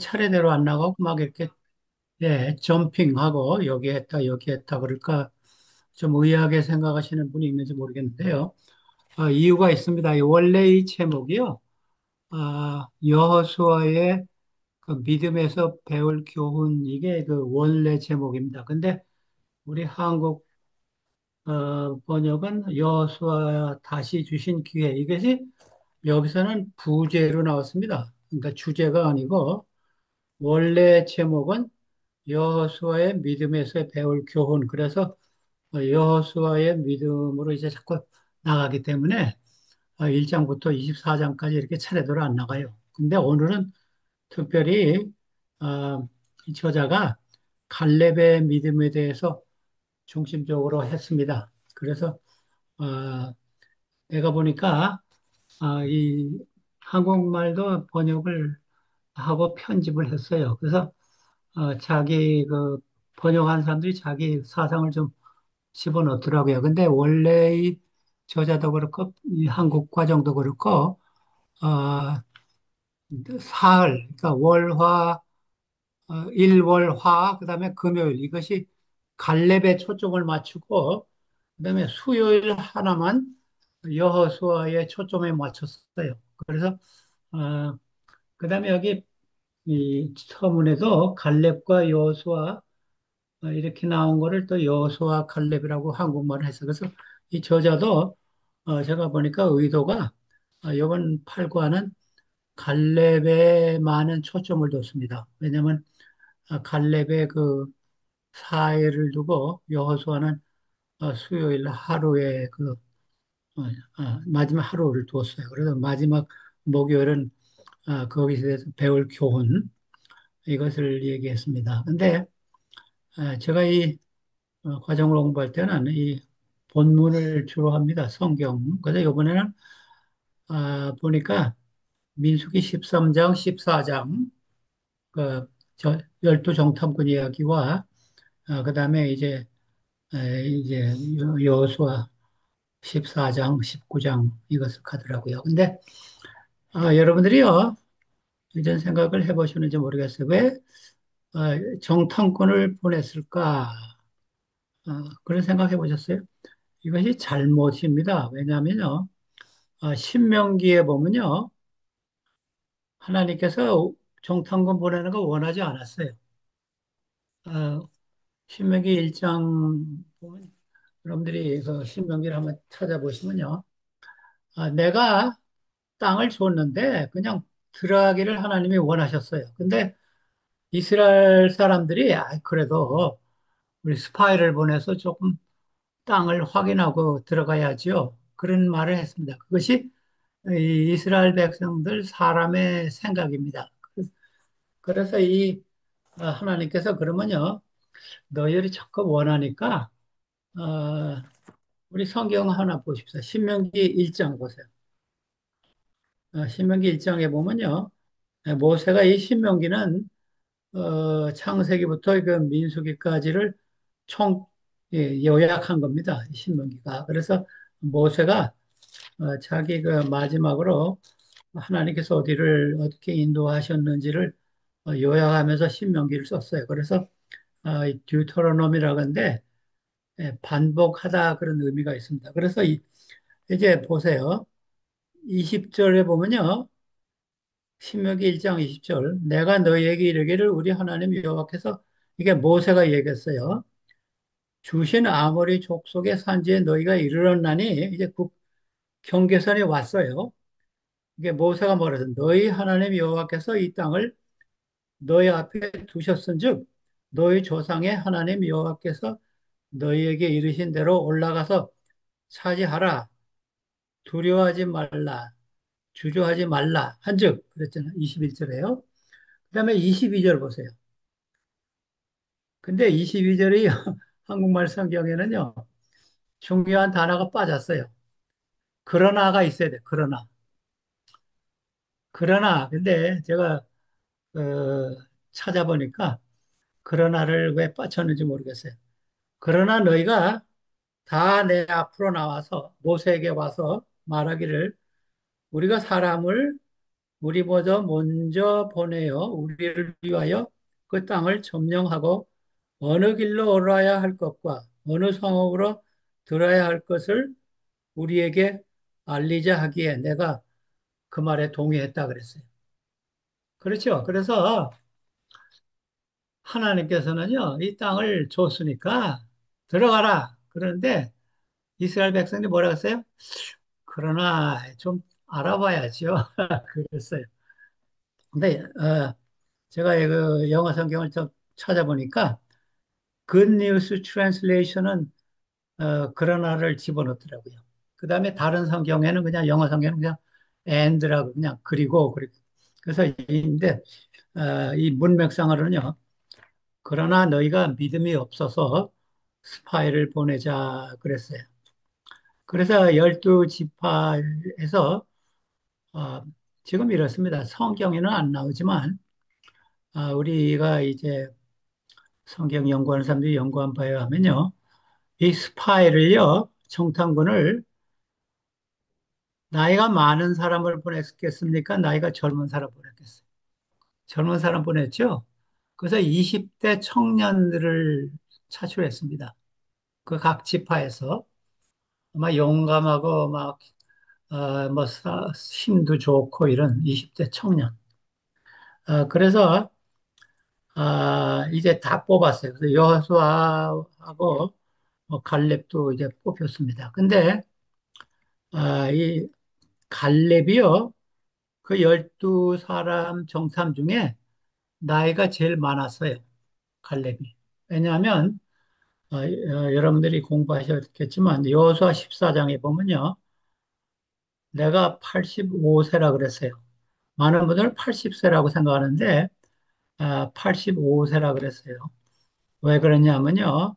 차례대로 안 나가고 막 이렇게 예, 점핑하고 여기 했다 여기 했다 그럴까 좀 의아하게 생각하시는 분이 있는지 모르겠는데요. 이유가 있습니다. 원래 이 제목이요. 여호수아의 그 믿음에서 배울 교훈 이게 그 원래 제목입니다. 근데 우리 한국 번역은 여호수아 다시 주신 기회 이것이 여기서는 부제로 나왔습니다. 그러니까 주제가 아니고 원래 제목은 여호수아의 믿음에서 배울 교훈. 그래서 여호수아의 믿음으로 이제 자꾸 나가기 때문에 1장부터 24장까지 이렇게 차례대로 안 나가요. 근데 오늘은 특별히 이 저자가 갈렙의 믿음에 대해서 중심적으로 했습니다. 그래서 어, 내가 보니까 이 한국말도 번역을 하고 편집을 했어요. 그래서 자기 그 번역한 사람들이 자기 사상을 좀 집어넣더라고요. 근데 원래 이 저자도 그렇고 이 한국 과정도 그렇고 어, 사흘, 그러니까 월화, 일월화, 그다음에 금요일 이것이 갈렙에 초점을 맞추고 그다음에 수요일 하나만 여호수아의 초점에 맞췄어요. 그래서 어, 그다음에 여기 이 서문에도 갈렙과 여호수아 이렇게 나온 거를 또 여호수아 칼렙이라고 한국말을 했어요. 그래서 이 저자도 제가 보니까 의도가 이번 8과는 갈렙에 많은 초점을 뒀습니다. 왜냐하면 갈렙의 그 사회를 두고 여호수아는 수요일 하루에 그 마지막 하루를 두었어요. 그래서 마지막 목요일은 거기서 대해서 배울 교훈 이것을 얘기했습니다. 근데 제가 이 과정을 공부할 때는 이 본문을 주로 합니다. 성경. 그래서 이번에는 보니까 민수기 13장, 14장, 그, 열두 정탐꾼 이야기와, 그 다음에 이제 여호수아 14장, 19장 이것을 하더라고요. 근데, 여러분들이요, 이런 생각을 해보시는지 모르겠어요. 왜, 정탐꾼을 보냈을까? 그런 생각 해보셨어요? 이것이 잘못입니다. 왜냐하면요, 신명기에 보면요, 하나님께서 정탐꾼 보내는 거 원하지 않았어요. 어, 신명기 1장 보면 여러분들이 그 신명기를 한번 찾아보시면요, 내가 땅을 줬는데 그냥 들어가기를 하나님이 원하셨어요. 근데 이스라엘 사람들이 그래도 우리 스파이를 보내서 조금 땅을 확인하고 들어가야지요. 그런 말을 했습니다. 그것이 이 이스라엘 백성들 사람의 생각입니다. 그래서 이 하나님께서 그러면요, 너희들이 자꾸 원하니까 어, 우리 성경 하나 보십시오. 신명기 1장 보세요. 신명기 1장에 보면요, 모세가 이 신명기는 창세기부터 그 민수기까지를 총 요약한 겁니다. 이 신명기가. 그래서 모세가 자기 그 마지막으로 하나님께서 어디를 어떻게 인도하셨는지를 요약하면서 신명기를 썼어요. 그래서 듀터로노미라고 하는데 반복하다 그런 의미가 있습니다. 그래서 이제 보세요. 20절에 보면요. 신명기 1장 20절 내가 너희에게 이르기를 우리 하나님 여호와께서 이게 모세가 얘기했어요. 주신 아모리 족속의 산지에 너희가 이르렀나니 이제 경계선이 왔어요. 이게 모세가 말해서 너희 하나님 여호와께서 이 땅을 너희 앞에 두셨은즉 너희 조상의 하나님 여호와께서 너희에게 이르신 대로 올라가서 차지하라. 두려워하지 말라. 주저하지 말라. 한즉 그랬잖아요. 21절에요. 그다음에 22절 보세요. 근데 22절이 한국말 성경에는요. 중요한 단어가 빠졌어요. 그러나가 있어야 돼. 그러나. 근데 제가 찾아보니까 그러나를 왜 빠졌는지 모르겠어요. 그러나 너희가 다 내 앞으로 나와서 모세에게 와서 말하기를 우리가 사람을 우리보다 먼저 보내어 우리를 위하여 그 땅을 점령하고 어느 길로 올라야 할 것과 어느 성읍으로 들어야 할 것을 우리에게 알리자 하기에 내가 그 말에 동의했다 그랬어요. 그렇죠. 그래서 하나님께서는요, 이 땅을 줬으니까 들어가라. 그런데 이스라엘 백성들이 뭐라 했어요? 그러나 좀 알아봐야죠. 그랬어요. 근데 제가 그 영어 성경을 좀 찾아보니까 Good News Translation은 그러나를 집어넣더라고요. 그 다음에 다른 성경에는 그냥 영어 성경은 그냥 and라고 그냥 그리고 그래서 인데 이 문맥상으로는요. 그러나 너희가 믿음이 없어서 스파이를 보내자 그랬어요. 그래서 12지파에서 어, 지금 이렇습니다. 성경에는 안 나오지만 우리가 이제 성경 연구하는 사람들이 연구한 바에 하면요. 이 스파이를요. 청탄군을 나이가 많은 사람을 보냈겠습니까? 나이가 젊은 사람 보냈겠어요? 젊은 사람 보냈죠? 그래서 20대 청년들을 차출했습니다. 그 각 지파에서. 막 용감하고 막, 뭐, 힘도 좋고 이런 20대 청년. 그래서, 이제 다 뽑았어요. 그래서 여호수아하고 뭐 갈렙도 이제 뽑혔습니다. 근데, 이 갈렙이요, 그 12사람 정탐 중에 나이가 제일 많았어요. 갈렙이. 왜냐하면, 여러분들이 공부하셨겠지만, 여호수아 14장에 보면요, 내가 85세라 그랬어요. 많은 분들은 80세라고 생각하는데 85세라 그랬어요. 왜 그러냐면요.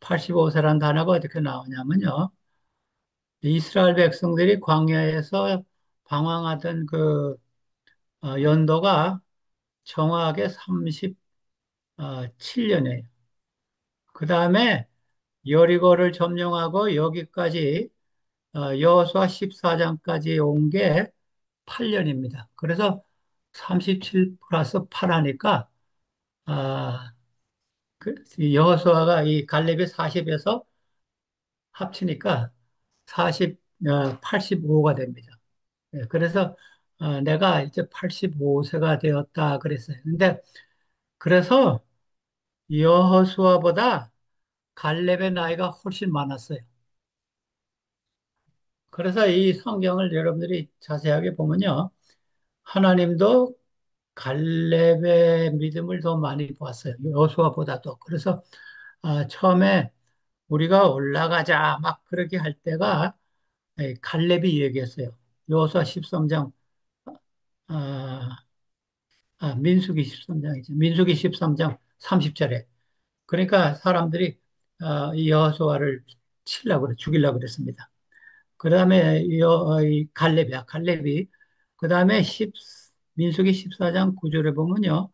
85세란 단어가 어떻게 나오냐면요. 이스라엘 백성들이 광야에서 방황하던 그 연도가 정확하게 37년이에요. 그 다음에 여리고를 점령하고 여기까지 여호수아 14장까지 온 게 8년입니다. 그래서 37 플러스 8 하니까 아, 이 여호수아가 이 갈렙이 40에서 합치니까 40, 85가 됩니다. 예, 그래서 내가 이제 85세가 되었다 그랬어요. 근데 그래서 여호수아보다 갈렙의 나이가 훨씬 많았어요. 그래서 이 성경을 여러분들이 자세하게 보면요. 하나님도 갈렙의 믿음을 더 많이 보았어요. 여호수아보다도. 그래서 처음에 우리가 올라가자 막 그렇게 할 때가 갈렙이 얘기했어요. 여호수아 13장 민수기 13장이죠. 민수기 13장 30절에. 그러니까 사람들이 이 여호수아를 치려고 그래, 죽이려고 그랬습니다. 그다음에 이 갈렙이야. 갈렙이 그다음에 민수기 14장 9절에 보면요.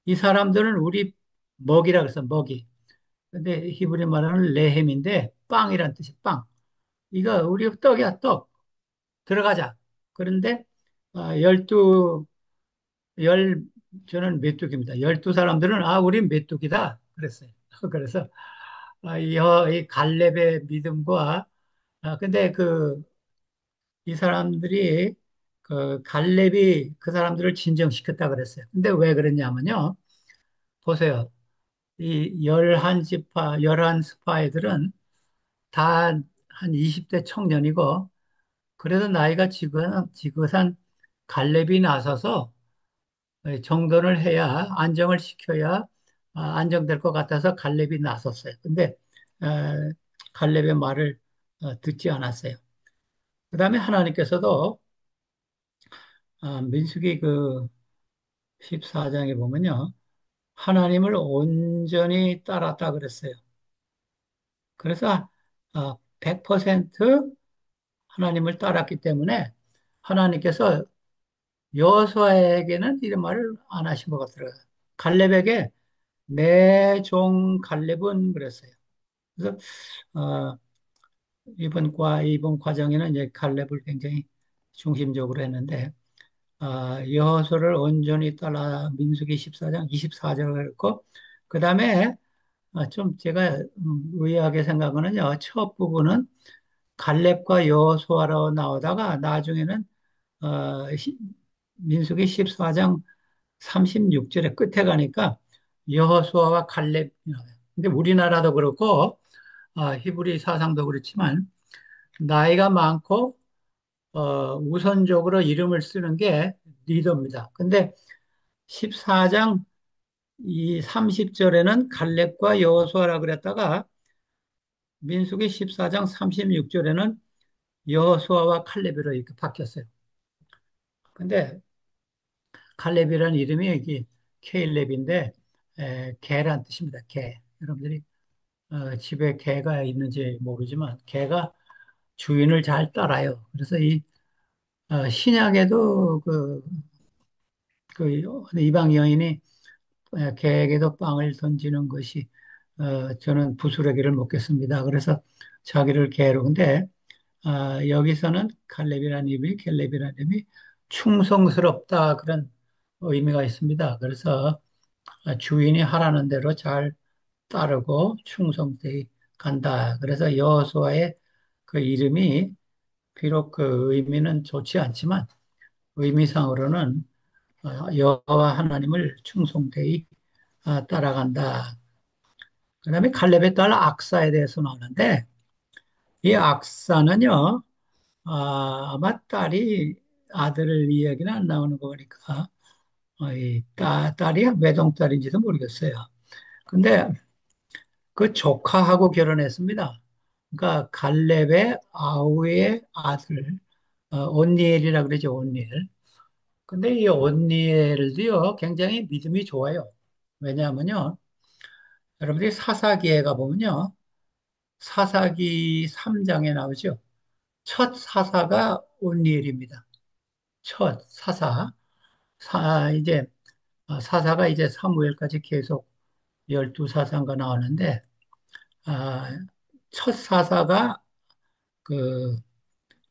이 사람들은 우리 먹이라 그래서 먹이. 근데 히브리 말하는 레헴인데 빵이란 뜻이 빵. 이거 우리 떡이야, 떡. 들어가자. 그런데 열두 열 저는 메뚜기입니다. 12사람들은 우린 메뚜기다 그랬어요. 그래서 이 갈렙의 믿음과 근데 이 사람들이 그 갈렙이 그 사람들을 진정시켰다 그랬어요. 근데 왜 그랬냐면요. 보세요. 이 열한 지파, 열한 스파이들은 다 한 20대 청년이고 그래도 나이가 지긋한 갈렙이 나서서 정돈을 해야 안정을 시켜야 안정될 것 같아서 갈렙이 나섰어요. 근데 어, 갈렙의 말을 듣지 않았어요. 그다음에 하나님께서도 민수기 그 14장에 보면요. 하나님을 온전히 따랐다 그랬어요. 그래서 100% 하나님을 따랐기 때문에 하나님께서 여호수아에게는 이런 말을 안 하신 것 같더라고요. 갈렙에게 내 종 갈렙은 그랬어요. 그래서 어, 이번 과정에는 이제 갈렙을 굉장히 중심적으로 했는데 여호수아를 온전히 따라 민수기 14장 24절을 했고, 그 다음에 좀 제가 의아하게 생각하는요. 첫 부분은 갈렙과 여호수아로 나오다가 나중에는 어, 민수기 14장 36절의 끝에 가니까 여호수아와 갈렙이 나와요. 근데 우리나라도 그렇고 히브리 사상도 그렇지만 나이가 많고 우선적으로 이름을 쓰는 게 리더입니다. 근데 14장 이 30절에는 갈렙과 여호수아라 그랬다가 민수기 14장 36절에는 여호수아와 칼렙으로 이렇게 바뀌었어요. 근데 칼렙이라는 이름이 이게 케일렙인데 개란 뜻입니다. 개. 여러분들이 집에 개가 있는지 모르지만 개가 주인을 잘 따라요. 그래서 이 신약에도 그 이방 여인이 개에게도 빵을 던지는 것이 저는 부스러기를 먹겠습니다. 그래서 자기를 개로 근데 여기서는 칼렙이라는 이름이 켈렙이라는 이름이 충성스럽다 그런 의미가 있습니다. 그래서 주인이 하라는 대로 잘 따르고 충성되이 간다. 그래서 여호수아의 그 이름이 비록 그 의미는 좋지 않지만 의미상으로는 여호와 하나님을 충성되이 따라간다. 그다음에 칼렙의 딸 악사에 대해서 나오는데 이 악사는요 아마 딸이 아들을 이야기는 안 나오는 거 보니까 이 딸이 외동딸인지도 모르겠어요. 근데 그 조카하고 결혼했습니다. 그러니까 갈렙의 아우의 아들 온니엘이라 그러죠, 온니엘. 근데 이 온니엘도요 굉장히 믿음이 좋아요. 왜냐하면요 여러분들이 사사기에 가보면요 사사기 3장에 나오죠. 첫 사사가 온니엘입니다. 첫 사사. 이제 사사가 이제 사무엘까지 계속 12사사가 나오는데 아, 첫 사사가 그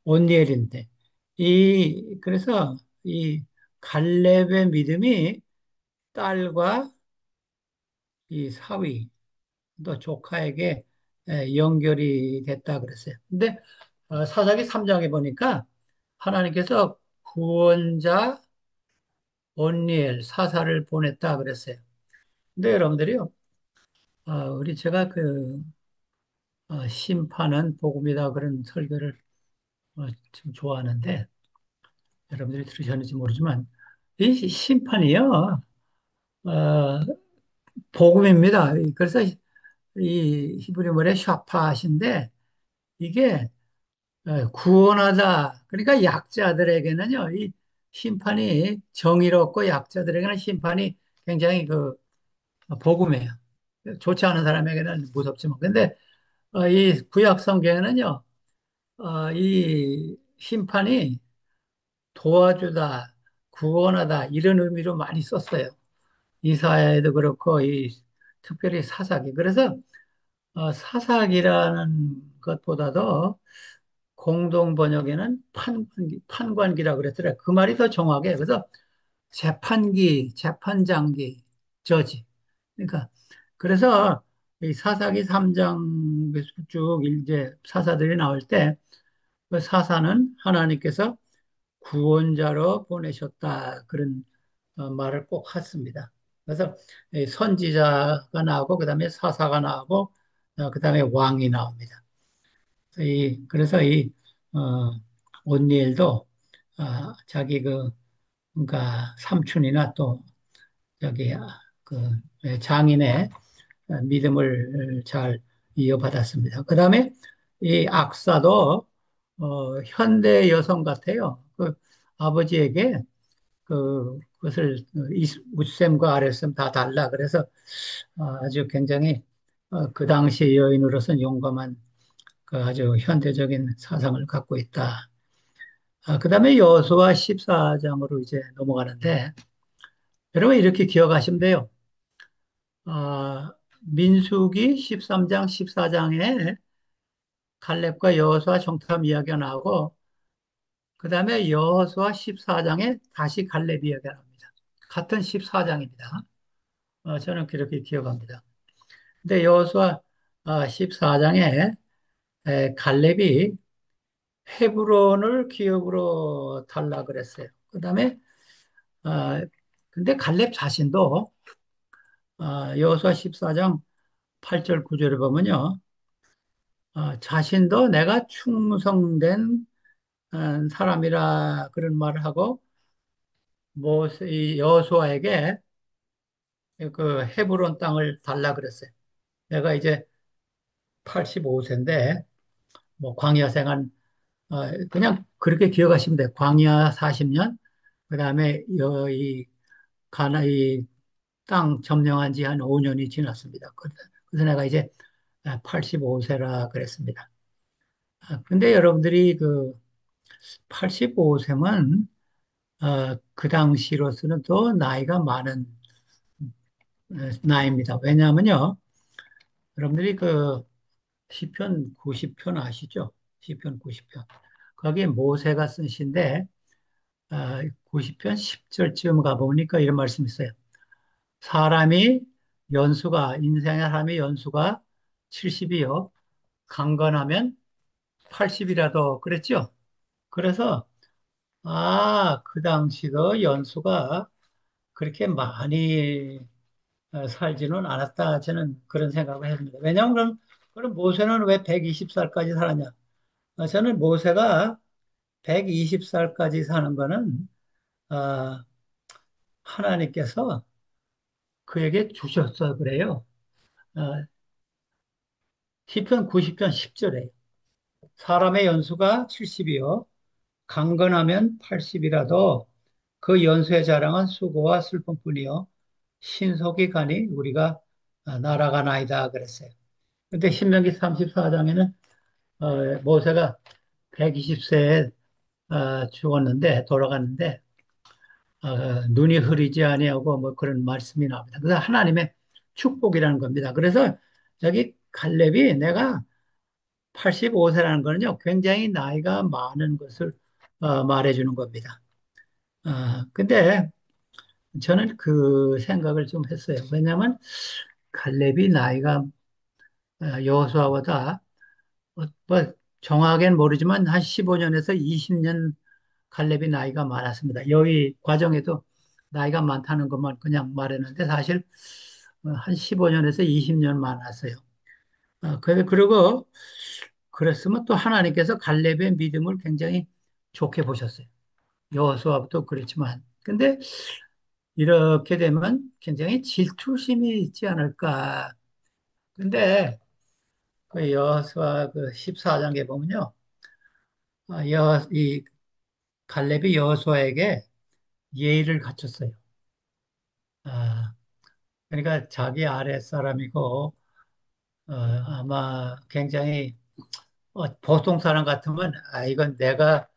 온니엘인데 그래서 이 갈렙의 믿음이 딸과 이 사위 또 조카에게 연결이 됐다 그랬어요. 근데 사사기 3장에 보니까 하나님께서 구원자 온니엘 사사를 보냈다 그랬어요. 근데 여러분들이요, 우리 제가 심판은 복음이다 그런 설교를 좀 좋아하는데 여러분들이 들으셨는지 모르지만 이 심판이요, 어, 복음입니다. 그래서 이 히브리 말에 샤파신데 이게 구원하다. 그러니까 약자들에게는요, 이 심판이 정의롭고 약자들에게는 심판이 굉장히 복음이에요. 좋지 않은 사람에게는 무섭지만. 근데 이 구약 성경에는요, 이 심판이 도와주다, 구원하다, 이런 의미로 많이 썼어요. 이사야에도 그렇고, 특별히 사사기. 그래서 사사기라는 것보다도 공동 번역에는 판관기라고 그랬더라고요. 그 말이 더 정확해요. 그래서 재판기, 재판장기, 저지. 그러니까, 그래서 이 사사기 3장 쭉 이제 사사들이 나올 때, 그 사사는 하나님께서 구원자로 보내셨다. 그런 말을 꼭 했습니다. 그래서 이 선지자가 나오고, 그 다음에 사사가 나오고, 그 다음에 왕이 나옵니다. 그래서 온니엘도, 자기 그러니까 삼촌이나 또 여기 장인의 믿음을 잘 이어받았습니다. 그 다음에 이 악사도 현대 여성 같아요. 그 아버지에게 그것을 윗셈과 아랫셈 다 달라. 그래서 아주 굉장히 그 당시 여인으로서는 용감한 그 아주 현대적인 사상을 갖고 있다. 그 다음에 여호수아 14장으로 이제 넘어가는데 여러분 이렇게 기억하시면 돼요. 민수기 13장, 14장에 갈렙과 여호수아 정탐 이야기가 나오고 그 다음에 여호수아 14장에 다시 갈렙이 이야기가 납니다. 같은 14장입니다. 저는 그렇게 기억합니다. 근데 여호수아 14장에 갈렙이 헤브론을 기업으로 달라 그랬어요. 그 다음에 근데 갈렙 자신도 여호수아 14장 8절 9절에 보면요. 자신도 내가 충성된 사람이라 그런 말을 하고 이 여호수아에게 그 헤브론 땅을 달라 그랬어요. 내가 이제 85세인데 뭐 광야 생활 그냥 그렇게 기억하시면 돼요. 광야 40년 그다음에 이 가나 이 땅 점령한 지 한 5년이 지났습니다. 그래서 내가 이제 85세라 그랬습니다. 근데 여러분들이 그 85세면 그 당시로서는 또 나이가 많은 나이입니다. 왜냐하면요, 여러분들이 그 시편 90편 아시죠? 시편 90편. 거기에 모세가 쓴 시인데 90편 10절쯤 가보니까 이런 말씀이 있어요. 사람이 인생의 사람의 연수가 70이요. 강건하면 80이라도 그랬죠? 그래서 그 당시도 연수가 그렇게 많이 살지는 않았다. 저는 그런 생각을 했습니다. 왜냐하면 그럼 모세는 왜 120살까지 살았냐? 저는 모세가 120살까지 사는 거는 어, 하나님께서 그에게 주셨어 그래요. 어, 시편 90편 10절에 사람의 연수가 70이요. 강건하면 80이라도 그 연수의 자랑은 수고와 슬픔뿐이요. 신속이 가니 우리가 날아가나이다 그랬어요. 근데 신명기 34장에는 모세가 120세에 죽었는데 돌아갔는데 눈이 흐리지 아니하고 뭐 그런 말씀이 나옵니다. 그래서 하나님의 축복이라는 겁니다. 그래서 여기 갈렙이 내가 85세라는 거는요, 굉장히 나이가 많은 것을 말해주는 겁니다. 근데 저는 그 생각을 좀 했어요. 왜냐하면 갈렙이 나이가 여호수아보다 뭐 정확하게는 모르지만 한 15년에서 20년 갈렙이 나이가 많았습니다. 여기 과정에도 나이가 많다는 것만 그냥 말했는데 사실 한 15년에서 20년 많았어요. 그리고 그랬으면 또 하나님께서 갈렙의 믿음을 굉장히 좋게 보셨어요. 여호수아도 그렇지만. 근데 이렇게 되면 굉장히 질투심이 있지 않을까. 근데 그 여호수아 그 14장에 보면요. 이 갈렙이 여호수아에게 예의를 갖췄어요. 아, 그러니까 자기 아랫사람이고 아마 굉장히 보통 사람 같으면 이건 내가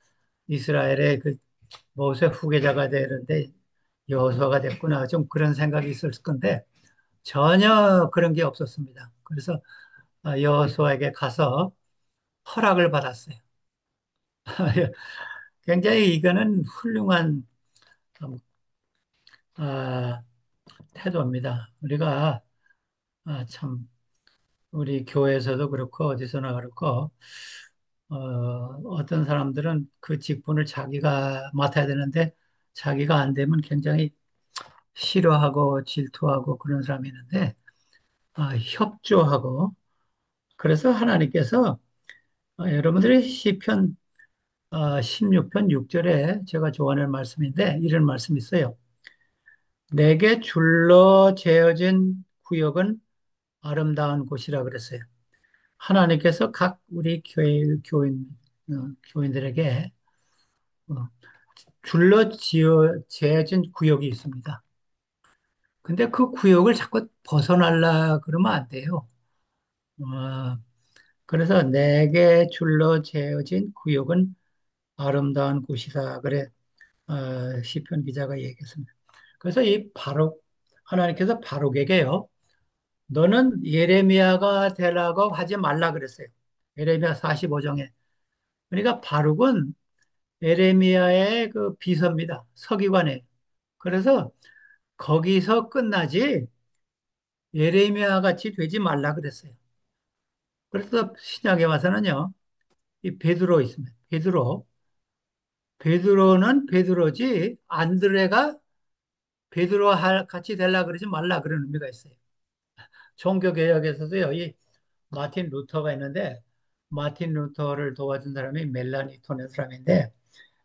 이스라엘의 그 모세 후계자가 되는데 여호수아가 됐구나 좀 그런 생각이 있을 건데 전혀 그런 게 없었습니다. 그래서 여호수아에게 가서 허락을 받았어요. 굉장히 이거는 훌륭한 음, 아, 태도입니다. 우리가 참 우리 교회에서도 그렇고 어디서나 그렇고 어떤 사람들은 그 직분을 자기가 맡아야 되는데 자기가 안 되면 굉장히 싫어하고 질투하고 그런 사람이 있는데 협조하고 그래서 하나님께서 여러분들이 시편 16편 6절에 제가 좋아하는 말씀인데 이런 말씀이 있어요. 내게 줄로 재어진 구역은 아름다운 곳이라 그랬어요. 하나님께서 각 우리 교인들에게 어, 줄로 재어진 구역이 있습니다. 근데 그 구역을 자꾸 벗어나려 그러면 안 돼요. 어, 그래서 내게 줄로 재어진 구역은 아름다운 곳이다. 그래, 시편 기자가 얘기했습니다. 그래서 하나님께서 바룩에게요, 너는 예레미야가 되라고 하지 말라 그랬어요. 예레미야 45장에. 그러니까 바룩은 에레미야의 그 비서입니다. 서기관에. 그래서 거기서 끝나지 예레미야 같이 되지 말라 그랬어요. 그래서 신약에 와서는요, 이 베드로 있습니다. 베드로. 베드로는 베드로지 안드레가 같이 되려 그러지 말라 그런 의미가 있어요. 종교개혁에서도요, 이 마틴 루터가 있는데 마틴 루터를 도와준 사람이 멜라니톤의 사람인데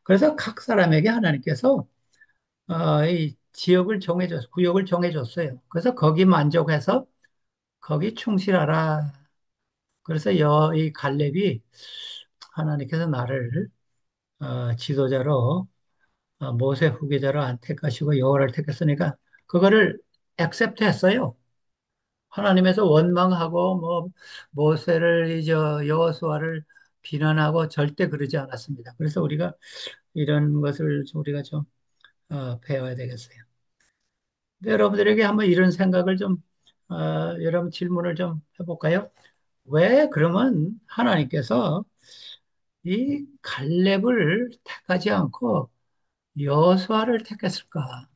그래서 각 사람에게 하나님께서 이 지역을 구역을 정해줬어요. 그래서 거기 만족해서 거기 충실하라. 그래서 이 갈렙이 하나님께서 나를 지도자로 모세 후계자로 안 택하시고 여호와를 택했으니까 그거를 액셉트 했어요. 하나님에서 원망하고 뭐 모세를 이제 여호수아를 비난하고 절대 그러지 않았습니다. 그래서 우리가 이런 것을 우리가 좀 배워야 되겠어요. 근데 여러분들에게 한번 이런 생각을 좀 여러분 질문을 좀 해볼까요? 왜 그러면 하나님께서 이 갈렙을 택하지 않고 여호수아를 택했을까?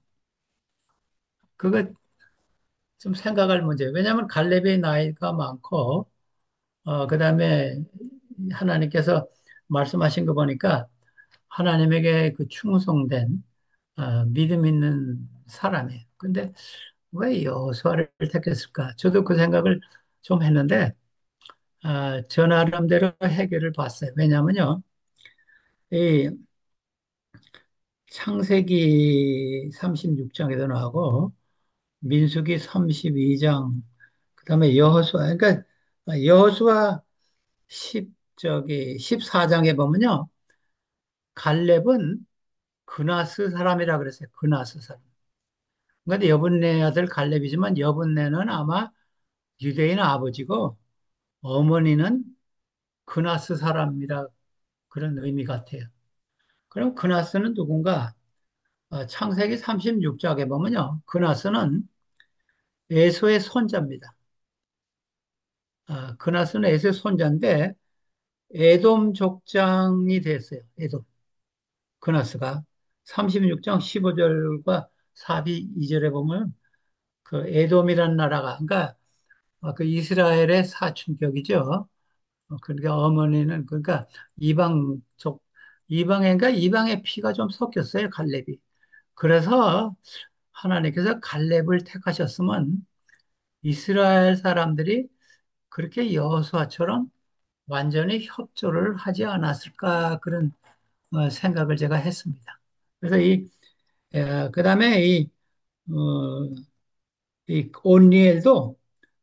그거 좀 생각할 문제예요. 왜냐하면 갈렙의 나이가 많고 그다음에 하나님께서 말씀하신 거 보니까 하나님에게 그 충성된 믿음 있는 사람이에요. 근데 왜 여호수아를 택했을까? 저도 그 생각을 좀 했는데 저 나름대로 해결을 봤어요. 왜냐하면요, 이 창세기 36장에도 나오고 민수기 32장, 그다음에 여호수아, 그러니까 여호수아 14장에 보면요, 갈렙은 그나스 사람이라 그랬어요. 그나스 사람. 근데 여분네 아들 갈렙이지만 여분네는 아마 유대인 아버지고 어머니는 그나스 사람이라 그런 의미 같아요. 그럼 그나스는 누군가? 창세기 36장에 보면요. 그나스는 에서의 손자입니다. 그나스는 에서의 손자인데 에돔 족장이 됐어요. 에돔. 그나스가 36장 15절과 4비 2절에 보면 그 에돔이라는 나라가 그러니까 그 이스라엘의 사춘격이죠. 그러니까 어머니는 그러니까 이방족 이방인가 이방의 피가 좀 섞였어요. 갈렙이. 그래서 하나님께서 갈렙을 택하셨으면 이스라엘 사람들이 그렇게 여호수아처럼 완전히 협조를 하지 않았을까 그런 생각을 제가 했습니다. 그래서 그다음에 어, 이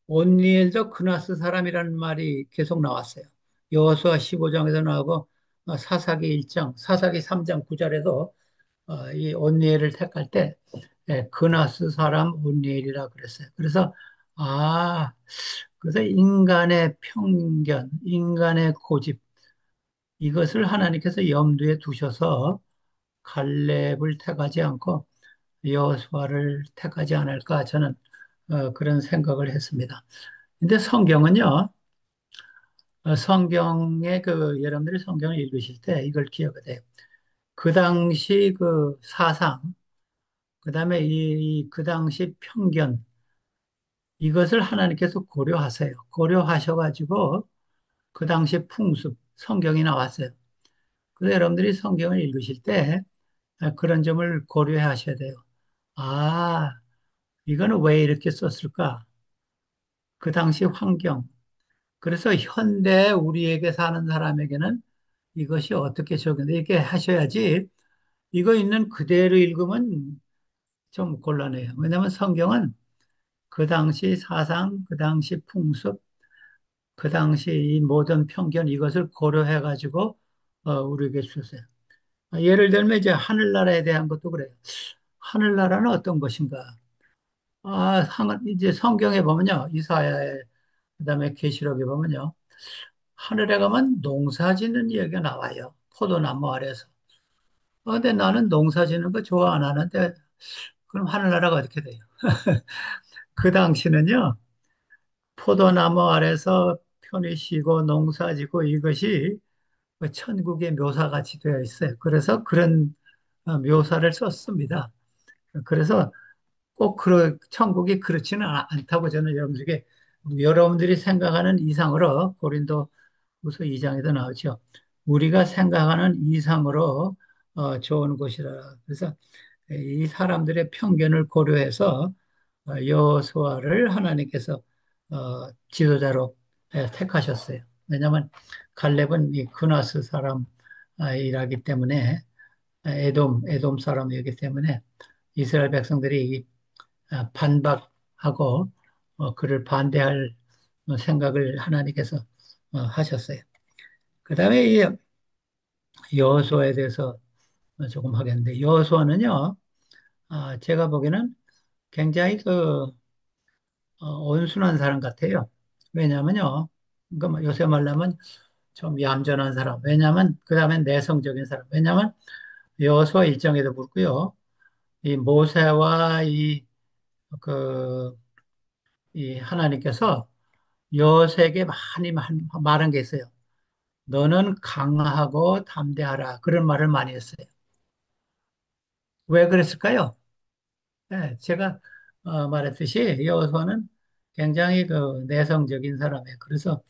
온니엘도 그나스 사람이라는 말이 계속 나왔어요. 여호수아 15장에도 나오고 사사기 1장, 사사기 3장 9절에도 이 온니엘을 택할 때 그나스 사람 온니엘이라 그랬어요. 아, 그래서 인간의 편견, 인간의 고집 이것을 하나님께서 염두에 두셔서 갈렙을 택하지 않고 여호수아를 택하지 않을까 저는 그런 생각을 했습니다. 근데 성경은요, 성경의 여러분들이 성경을 읽으실 때 이걸 기억해야 돼요. 그 당시 그 사상, 그 다음에 그 당시 편견, 이것을 하나님께서 고려하세요. 고려하셔가지고 그 당시 풍습, 성경이 나왔어요. 그래서 여러분들이 성경을 읽으실 때 그런 점을 고려해 하셔야 돼요. 아, 이거는 왜 이렇게 썼을까? 그 당시 환경. 그래서 현대 우리에게 사는 사람에게는 이것이 어떻게 적용돼? 이렇게 하셔야지 이거 있는 그대로 읽으면 좀 곤란해요. 왜냐하면 성경은 그 당시 사상, 그 당시 풍습, 그 당시 이 모든 편견 이것을 고려해 가지고 우리에게 주셨어요. 예를 들면 이제 하늘나라에 대한 것도 그래요. 하늘나라는 어떤 것인가? 이제 성경에 보면요. 이사야에 그다음에 계시록에 보면요. 하늘에 가면 농사 짓는 이야기가 나와요. 포도나무 아래서. 근데 나는 농사 짓는 거 좋아 안 하는데 그럼 하늘나라가 어떻게 돼요? 그 당시는요. 포도나무 아래서 편히 쉬고 농사 짓고 이것이 그 천국의 묘사같이 되어 있어요. 그래서 그런 묘사를 썼습니다. 그래서 꼭 천국이 그렇지는 않다고 저는 여러분들이 생각하는 이상으로 고린도후서 2장에도 나오죠. 우리가 생각하는 이상으로 좋은 곳이라. 그래서 이 사람들의 편견을 고려해서 여호수아를 하나님께서 지도자로 택하셨어요. 왜냐하면 갈렙은 이 그나스 사람이라기 때문에 에돔 사람이기 때문에 이스라엘 백성들이 반박하고 그를 반대할 생각을 하나님께서 하셨어요. 그 다음에 이 여호수아에 대해서 조금 하겠는데 여호수아는요, 제가 보기에는 굉장히 온순한 사람 같아요. 왜냐하면요, 그러니까 뭐 요새 말하면 좀 얌전한 사람. 왜냐하면 그 다음에 내성적인 사람. 왜냐하면 여호수아 일정에도 그렇고요. 이 모세와 그, 이 하나님께서 여호수아에게 많이 말한 게 있어요. 너는 강하고 담대하라. 그런 말을 많이 했어요. 왜 그랬을까요? 네, 제가 말했듯이 여호수아는 굉장히 그 내성적인 사람이에요. 그래서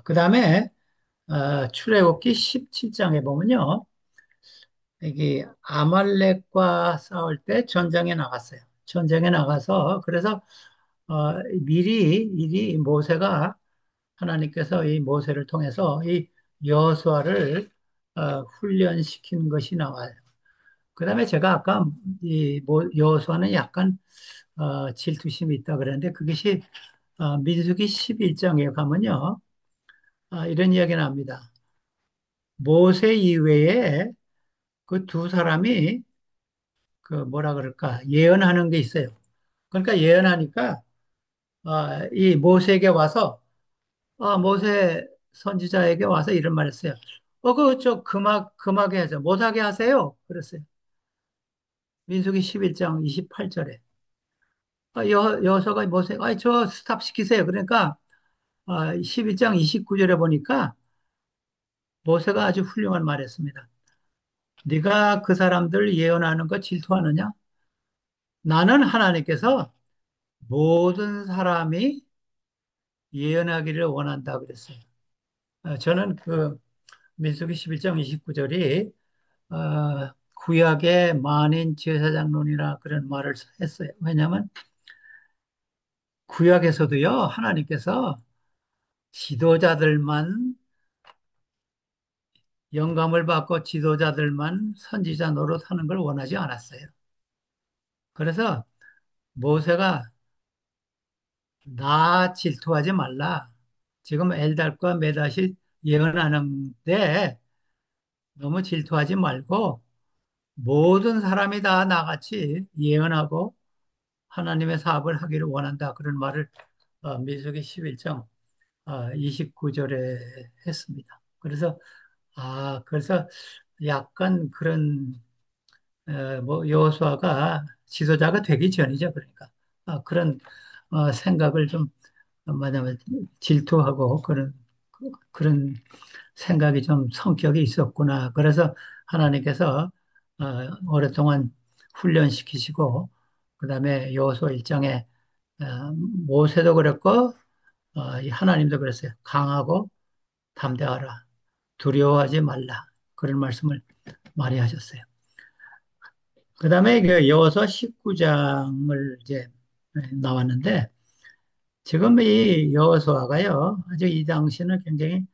그 다음에 출애굽기 17장에 보면요. 여기 아말렉과 싸울 때 전장에 나갔어요. 전장에 나가서 그래서 미리 이 모세가 하나님께서 이 모세를 통해서 이 여호수아를 훈련시킨 것이 나와요. 그다음에 제가 아까 여호수아는 약간 질투심이 있다 그랬는데 그것이 민수기 11장에 가면요. 이런 이야기 납니다. 모세 이외에 그 두 사람이 그 뭐라 그럴까 예언하는 게 있어요. 그러니까 예언하니까 이 모세에게 와서 모세 선지자에게 와서 이런 말 했어요. 금하게 하죠. 못하게 하세요. 그랬어요. 민수기 11장 28절에. 여서가 모세, 저 스탑 시키세요. 그러니까 11장 29절에 보니까 모세가 아주 훌륭한 말 했습니다. 네가 그 사람들 예언하는 거 질투하느냐? 나는 하나님께서 모든 사람이 예언하기를 원한다 그랬어요. 저는 그 민수기 11장 29절이 구약의 만인 제사장론이라 그런 말을 했어요. 왜냐하면 구약에서도요, 하나님께서 지도자들만 영감을 받고 지도자들만 선지자 노릇하는 걸 원하지 않았어요. 그래서 모세가 나 질투하지 말라. 지금 엘달과 메닷이 예언하는데 너무 질투하지 말고 모든 사람이 다 나같이 예언하고 하나님의 사업을 하기를 원한다. 그런 말을 민수기 11장 29절에 했습니다. 그래서 약간 그런 뭐 여호수아가 지도자가 되기 전이죠. 그러니까 그런 생각을 좀 뭐냐면 질투하고 그런 생각이 좀 성격이 있었구나. 그래서 하나님께서 오랫동안 훈련시키시고 그다음에 여호수아 일장에 모세도 그랬고 이 하나님도 그랬어요. 강하고 담대하라. 두려워하지 말라. 그런 말씀을 많이 하셨어요. 그다음에 그 여호수아 19장을 이제 나왔는데 지금 이 여호수아가요. 아주 이 당시는 굉장히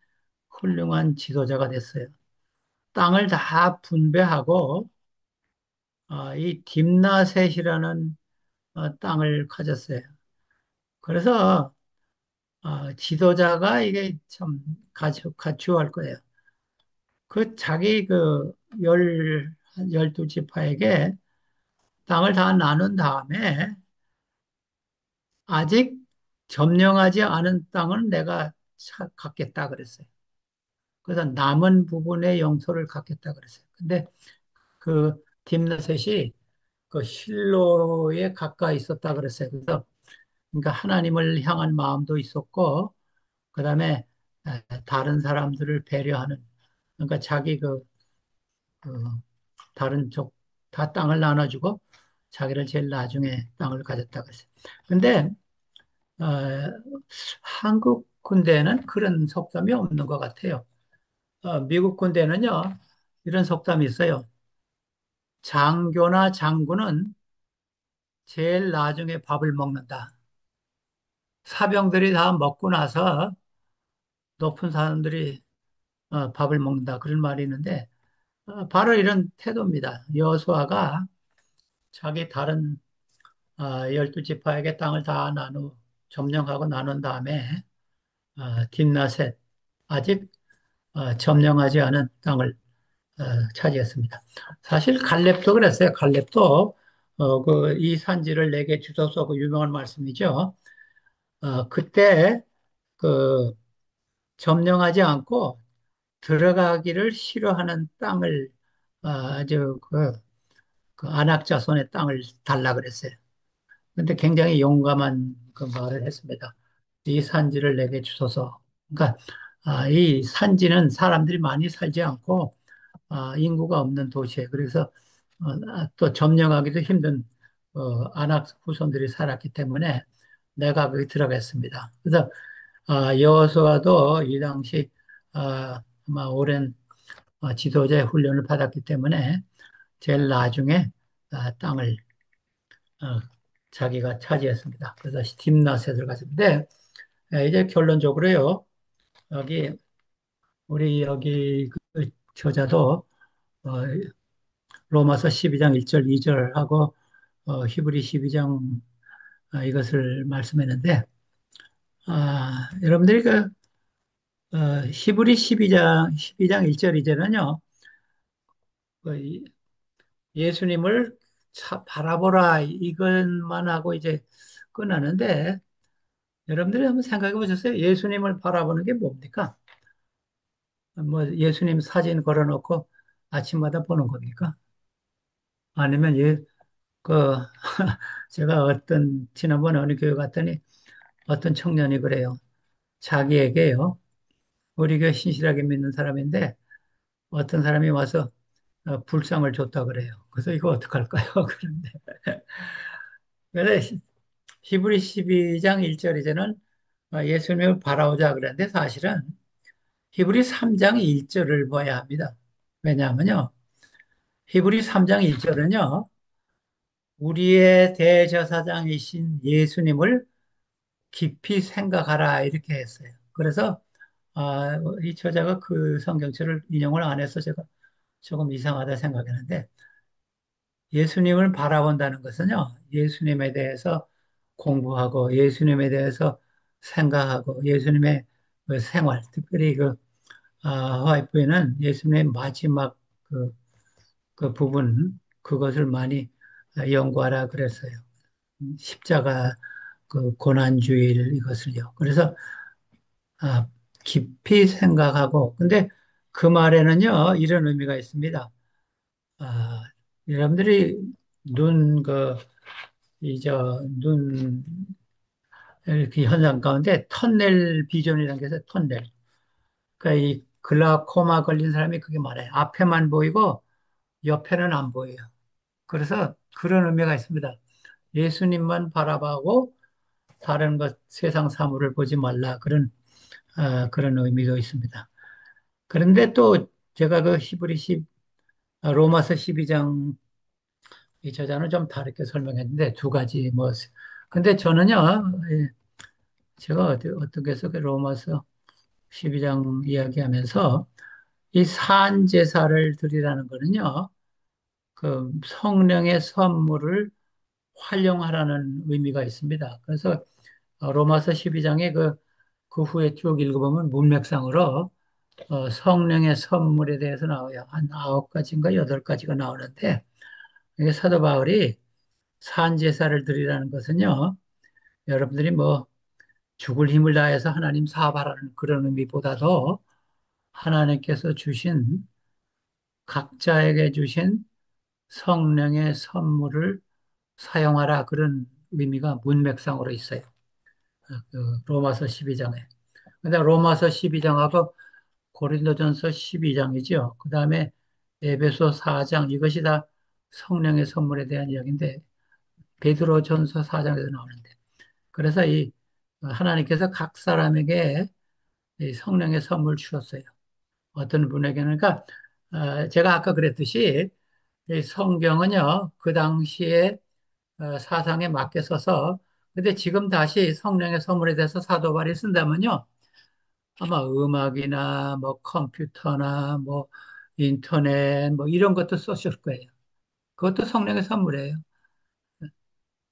훌륭한 지도자가 됐어요. 땅을 다 분배하고 이 딥나셋이라는 땅을 가졌어요. 그래서 지도자가 이게 참 갖추어할 거예요. 자기 한 12지파에게 땅을 다 나눈 다음에 아직 점령하지 않은 땅은 내가 갖겠다 그랬어요. 그래서 남은 부분의 영토를 갖겠다 그랬어요. 근데 그 딥나셋이 그 실로에 가까이 있었다 그랬어요. 그래서 그러니까 하나님을 향한 마음도 있었고 그다음에 다른 사람들을 배려하는 그러니까 자기 그 다른 쪽 다 땅을 나눠주고 자기를 제일 나중에 땅을 가졌다고 했어요. 근데 어, 한국 군대는 그런 속담이 없는 것 같아요. 미국 군대는요, 이런 속담이 있어요. 장교나 장군은 제일 나중에 밥을 먹는다. 사병들이 다 먹고 나서 높은 사람들이 밥을 먹는다. 그런 말이 있는데, 바로 이런 태도입니다. 여호수아가 자기 다른 12지파에게 땅을 다 점령하고 나눈 다음에 딥나셋, 아직 점령하지 않은 땅을 차지했습니다. 사실 갈렙도 그랬어요. 갈렙도 이 산지를 내게 주소서 그 유명한 말씀이죠. 그때 그 점령하지 않고 들어가기를 싫어하는 땅을 아주 그 안악 자손의 땅을 달라 그랬어요. 근데 굉장히 용감한 그 말을 했습니다. 이 산지를 내게 주소서. 그러니까 이 산지는 사람들이 많이 살지 않고 인구가 없는 도시에 그래서 또 점령하기도 힘든 안악 후손들이 살았기 때문에 내가 거기 들어갔습니다. 그래서 여호수아도 이 당시 아마 오랜 지도자의 훈련을 받았기 때문에 제일 나중에 땅을 어, 자기가 차지했습니다. 그래서 딥나스에 들어갔는데 이제 결론적으로요. 여기 우리 여기 그 저자도 어, 로마서 12장 1절 2절하고 히브리 12장 이것을 말씀했는데 여러분들이 히브리 12장 1절 2절은요. 예수님을 바라보라 이것만 하고 이제 끝나는데 여러분들이 한번 생각해 보셨어요? 예수님을 바라보는 게 뭡니까? 뭐 예수님 사진 걸어놓고 아침마다 보는 겁니까? 아니면 그 제가 지난번에 어느 교회 갔더니 어떤 청년이 그래요. 자기에게요. 우리 교회 신실하게 믿는 사람인데 어떤 사람이 와서 불상을 줬다 그래요. 그래서 이거 어떡할까요? 그런데 그래서 히브리 12장 1절 이제는 예수님을 바라보자 그랬는데 사실은 히브리 3장 1절을 봐야 합니다. 왜냐하면요. 히브리 3장 1절은요. 우리의 대제사장이신 예수님을 깊이 생각하라 이렇게 했어요. 그래서 이 저자가 그 성경책을 인용을 안 해서 제가 조금 이상하다 생각했는데 예수님을 바라본다는 것은요. 예수님에 대해서 공부하고 예수님에 대해서 생각하고 예수님의 그 생활, 특별히 화이프에는 예수님의 마지막 그 부분 그것을 많이 연구하라 그랬어요. 십자가 그 고난주일 이것을요. 그래서 아, 깊이 생각하고 근데 그 말에는요 이런 의미가 있습니다. 아, 여러분들이 눈 눈 이렇게 현상 가운데 터넬 비전이라는 게 있어요. 터넬. 그러니까 이 글라코마 걸린 사람이 그게 말해요. 앞에만 보이고 옆에는 안 보여요. 그래서 그런 의미가 있습니다. 예수님만 바라보고 다른 것, 세상 사물을 보지 말라. 그런 의미도 있습니다. 그런데 또 제가 로마서 12장 이 저자는 좀 다르게 설명했는데 두 가지 뭐, 근데 저는요, 예, 제가 어떻게 해서 그 로마서 12장 이야기하면서 이 산제사를 드리라는 거는요, 그 성령의 선물을 활용하라는 의미가 있습니다. 그래서 로마서 12장에 그 후에 쭉 읽어보면 문맥상으로 성령의 선물에 대해서 나와요. 한 9가지인가 8가지가 나오는데 이게 사도 바울이 산제사를 드리라는 것은요. 여러분들이 뭐 죽을 힘을 다해서 하나님 사업하라는 그런 의미보다도 하나님께서 주신 각자에게 주신 성령의 선물을 사용하라 그런 의미가 문맥상으로 있어요. 로마서 12장에. 근데 로마서 12장하고 고린도전서 12장이죠. 그 다음에 에베소 4장, 이것이 다 성령의 선물에 대한 이야기인데, 베드로전서 4장에서 나오는데, 그래서 이 하나님께서 각 사람에게 이 성령의 선물 주셨어요. 어떤 분에게는, 그러니까, 제가 아까 그랬듯이, 이 성경은요, 그 당시에 사상에 맞게 써서, 근데 지금 다시 성령의 선물에 대해서 사도 바울이 쓴다면요, 아마 음악이나 뭐 컴퓨터나 뭐 인터넷 뭐 이런 것도 썼을 거예요. 그것도 성령의 선물이에요.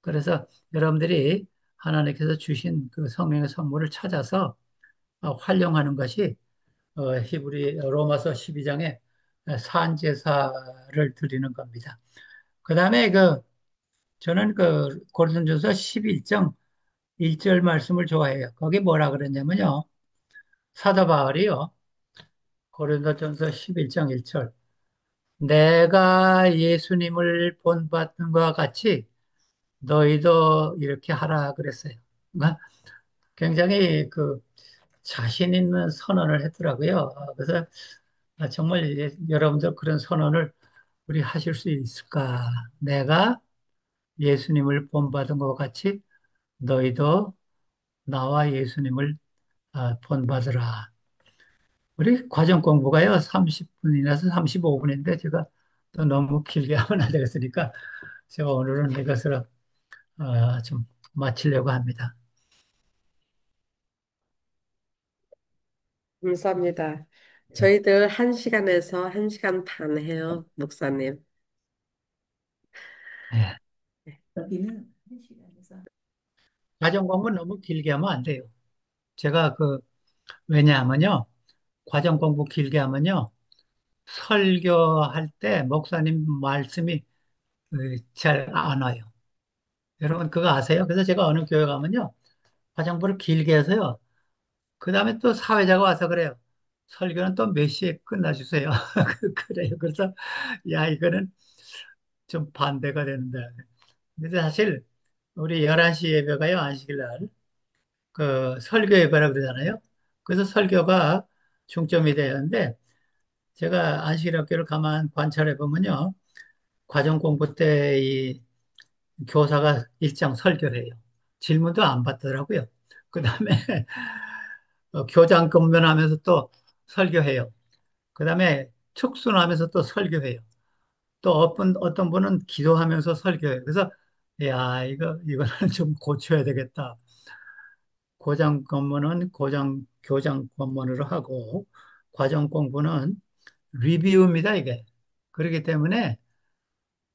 그래서 여러분들이 하나님께서 주신 그 성령의 선물을 찾아서 활용하는 것이 히브리 로마서 12장에 산제사를 드리는 겁니다. 그다음에 저는 고린도전서 11장 1절 말씀을 좋아해요. 거기 뭐라 그랬냐면요. 사도 바울이요. 고린도전서 11장 1절. 내가 예수님을 본받는 것과 같이 너희도 이렇게 하라 그랬어요. 그러니까 굉장히 자신 있는 선언을 했더라고요. 그래서 정말 여러분들 그런 선언을 우리 하실 수 있을까? 내가 예수님을 본받은 것 같이 너희도 나와 예수님을 본받으라. 우리 과정 공부가요, 30분이나서 35분인데 제가 또 너무 길게 하면 안 되겠으니까 제가 오늘은 이것을 좀 마치려고 합니다. 감사합니다. 저희들 1시간에서 1시간 반 해요, 목사님. 예. 네. 여기는 한 시간에서 과정 공부 너무 길게 하면 안 돼요. 제가 왜냐하면요, 과정 공부 길게 하면요, 설교할 때 목사님 말씀이 잘 안 와요. 여러분 그거 아세요? 그래서 제가 어느 교회 가면요, 과정 공부를 길게 해서요. 그 다음에 또 사회자가 와서 그래요. 설교는 또 몇 시에 끝나주세요. 그래요. 그래서 야 이거는 좀 반대가 되는데. 근데 사실 우리 11시 예배가요, 안식일 날, 설교 예배라 그러잖아요. 그래서 설교가 중점이 되는데, 제가 안식일 학교를 가만 관찰해 보면요. 과정 공부 때 이 교사가 일장 설교를 해요. 질문도 안 받더라고요. 그 다음에 교장 근면하면서 또 설교해요. 그 다음에 축순하면서 또 설교해요. 또 어떤 분은 기도하면서 설교해요. 그래서, 야, 이거는 좀 고쳐야 되겠다. 고장 검문은 교장 검문으로 하고, 과정 공부는 리뷰입니다, 이게. 그렇기 때문에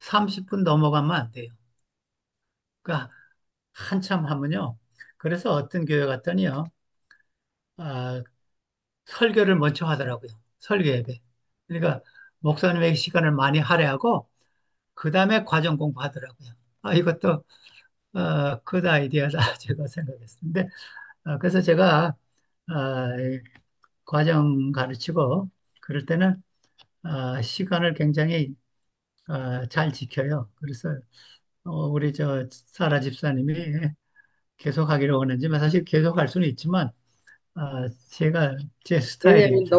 30분 넘어가면 안 돼요. 그러니까 한참 하면요. 그래서 어떤 교회 갔더니요, 아, 설교를 먼저 하더라고요. 설교 예배. 그러니까 목사님의 시간을 많이 할애하고, 그 다음에 과정 공부하더라고요. 이것도 굿 아이디어다 제가 생각했는데 그래서 제가 이 과정 가르치고 그럴 때는 시간을 굉장히 잘 지켜요. 그래서 우리 사라 집사님이 계속 하기를 원하지만 사실 계속 할 수는 있지만 제가 제 왜냐면 스타일입니다.